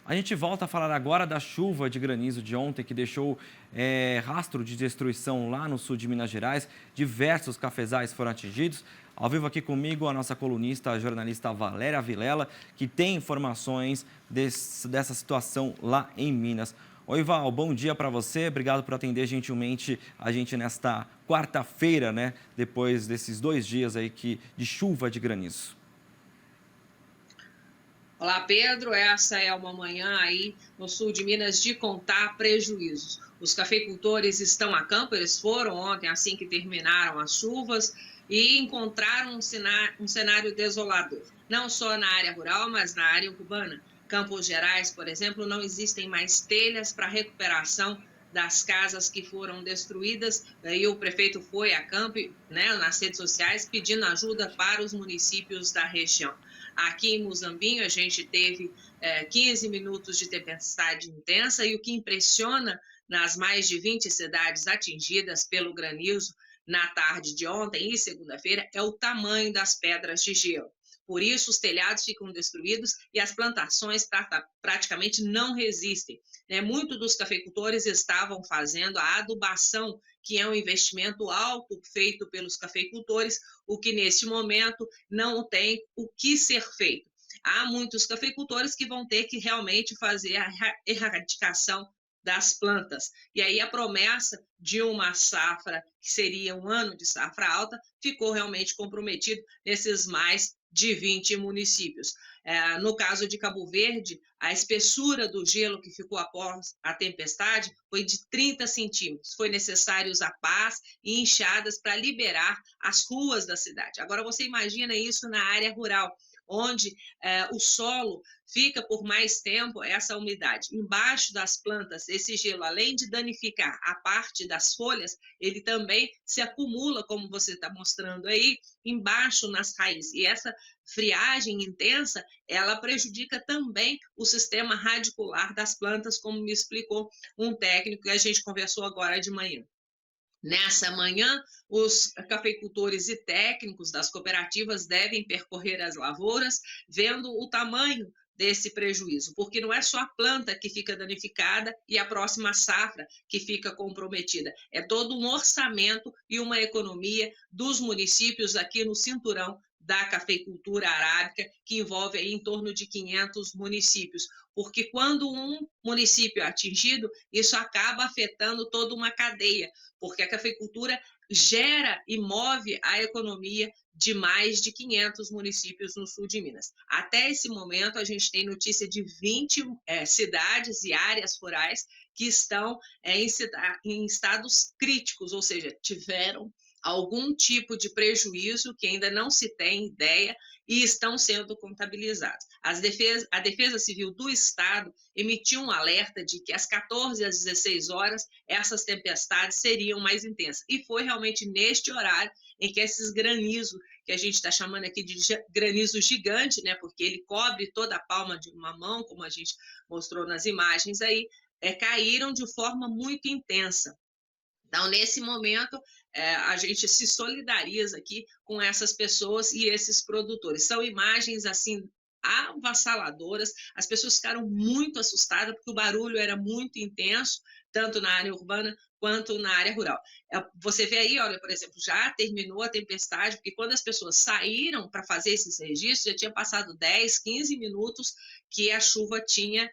A gente volta a falar agora da chuva de granizo de ontem, que deixou rastro de destruição lá no sul de Minas Gerais. Diversos cafezais foram atingidos. Ao vivo aqui comigo, a nossa colunista, a jornalista Valéria Vilela, que tem informações dessa situação lá em Minas. Oi, Val, bom dia para você. Obrigado por atender gentilmente a gente nesta quarta-feira, né? Depois desses 2 dias aí de chuva de granizo. Olá, Pedro. Essa é uma manhã aí no sul de Minas de contar prejuízos. Os cafeicultores estão a campo, eles foram ontem, assim que terminaram as chuvas, e encontraram um cenário desolador. Não só na área rural, mas na área urbana. Campos Gerais, por exemplo, não existem mais telhas para recuperação das casas que foram destruídas. Daí o prefeito foi a campo, né, nas redes sociais, pedindo ajuda para os municípios da região. Aqui em Muzambinho, a gente teve 15 minutos de tempestade intensa e o que impressiona nas mais de 20 cidades atingidas pelo granizo na tarde de ontem e segunda-feira é o tamanho das pedras de gelo. Por isso, os telhados ficam destruídos e as plantações praticamente não resistem. Muitos dos cafeicultores estavam fazendo a adubação, que é um investimento alto feito pelos cafeicultores, o que neste momento não tem o que ser feito. Há muitos cafeicultores que vão ter que realmente fazer a erradicação das plantas. E aí a promessa de uma safra, que seria um ano de safra alta, ficou realmente comprometido nesses mais de 20 municípios. No caso de Cabo Verde, a espessura do gelo que ficou após a tempestade foi de 30 centímetros. Foi necessário usar pás e enxadas para liberar as ruas da cidade. Agora, você imagina isso na área rural, onde o solo fica por mais tempo essa umidade. Embaixo das plantas, esse gelo, além de danificar a parte das folhas, ele também se acumula, como você está mostrando aí, embaixo nas raízes. E essa friagem intensa, ela prejudica também o sistema radicular das plantas, como me explicou um técnico que a gente conversou agora de manhã. Nessa manhã, os cafeicultores e técnicos das cooperativas devem percorrer as lavouras, vendo o tamanho desse prejuízo, porque não é só a planta que fica danificada e a próxima safra que fica comprometida, é todo um orçamento e uma economia dos municípios aqui no cinturão da cafeicultura arábica, que envolve aí em torno de 500 municípios, porque quando um município é atingido, isso acaba afetando toda uma cadeia, porque a cafeicultura gera e move a economia de mais de 500 municípios no sul de Minas. Até esse momento, a gente tem notícia de 20 cidades e áreas rurais que estão em estados críticos, ou seja, tiveram algum tipo de prejuízo que ainda não se tem ideia e estão sendo contabilizados. A Defesa Civil do Estado emitiu um alerta de que às 14 às 16 horas essas tempestades seriam mais intensas. E foi realmente neste horário em que esses granizos, que a gente está chamando aqui de granizo gigante, né, porque ele cobre toda a palma de uma mão, como a gente mostrou nas imagens aí, caíram de forma muito intensa. Então, nesse momento, a gente se solidariza aqui com essas pessoas e esses produtores. São imagens, assim, avassaladoras. As pessoas ficaram muito assustadas porque o barulho era muito intenso, tanto na área urbana quanto na área rural. Você vê aí, olha, por exemplo, já terminou a tempestade, porque quando as pessoas saíram para fazer esses registros, já tinha passado 10, 15 minutos que a chuva tinha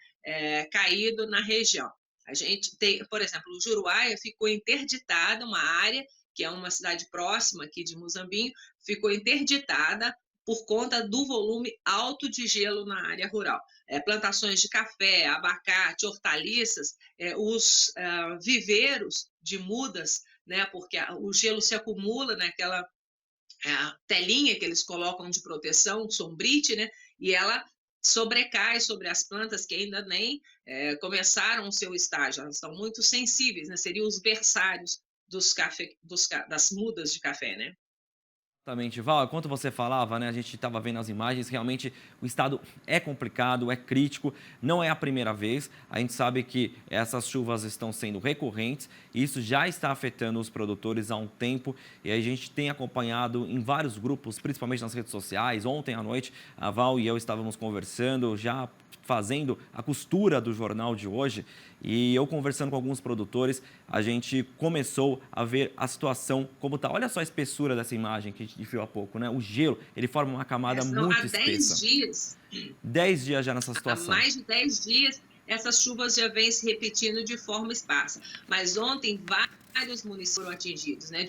caído na região. A gente tem, por exemplo, o Juruáia ficou interditada, uma área que é uma cidade próxima aqui de Muzambinho, ficou interditada por conta do volume alto de gelo na área rural. Plantações de café, abacate, hortaliças, os viveiros de mudas, né, porque o gelo se acumula naquela telinha que eles colocam de proteção, sombrite, né, e ela sobrecai sobre as plantas que ainda nem começaram o seu estágio, elas estão muito sensíveis, né? Seriam os berçários das mudas de café, né? Exatamente, Val, enquanto você falava, né, a gente estava vendo as imagens, realmente o estado é complicado, é crítico, não é a primeira vez, a gente sabe que essas chuvas estão sendo recorrentes e isso já está afetando os produtores há um tempo e a gente tem acompanhado em vários grupos, principalmente nas redes sociais. Ontem à noite, a Val e eu estávamos conversando, já fazendo a costura do jornal de hoje e eu conversando com alguns produtores, a gente começou a ver a situação como está. Olha só a espessura dessa imagem que a gente viu há pouco, né? O gelo, ele forma uma camada muito Há espessa. 10 dias, 10 dias já nessa há situação. mais de 10 dias, essas chuvas já vêm se repetindo de forma esparsa. Mas ontem, vários municípios foram atingidos, né,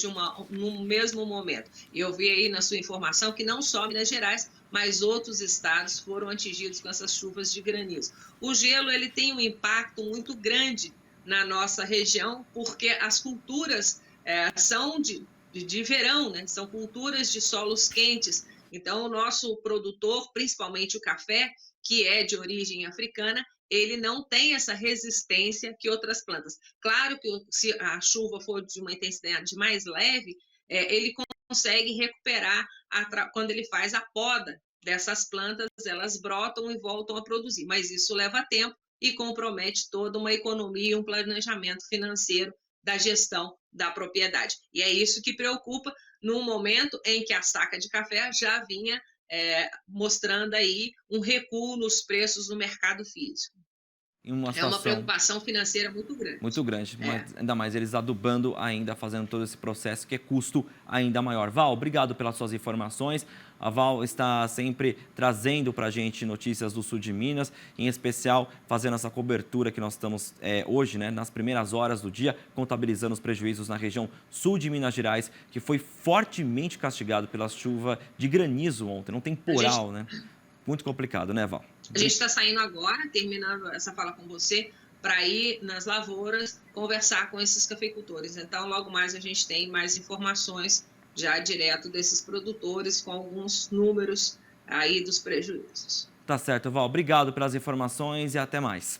no mesmo momento. E eu vi aí na sua informação que não só Minas Gerais, mas outros estados foram atingidos com essas chuvas de granizo. O gelo ele tem um impacto muito grande na nossa região, porque as culturas são de verão, né? São culturas de solos quentes. Então, o nosso produtor, principalmente o café, que é de origem africana, ele não tem essa resistência que outras plantas. Claro que se a chuva for de uma intensidade mais leve, ele consegue recuperar quando ele faz a poda dessas plantas, elas brotam e voltam a produzir, mas isso leva tempo e compromete toda uma economia e um planejamento financeiro da gestão da propriedade. E é isso que preocupa no momento em que a saca de café já vinha mostrando aí um recuo nos preços no mercado físico. Em uma É uma situação preocupação financeira muito grande. muito grande, É. mas ainda mais eles adubando ainda, fazendo todo esse processo que é custo ainda maior. Val, obrigado pelas suas informações. A Val está sempre trazendo para a gente notícias do sul de Minas, em especial fazendo essa cobertura que nós estamos hoje, né, nas primeiras horas do dia, contabilizando os prejuízos na região sul de Minas Gerais, que foi fortemente castigado pela chuva de granizo ontem. Não tem temporal, né? Muito complicado, né, Val? A gente está saindo agora, terminando essa fala com você, para ir nas lavouras conversar com esses cafeicultores. Então, logo mais a gente tem mais informações já direto desses produtores, com alguns números aí dos prejuízos. Tá certo, Val. Obrigado pelas informações e até mais.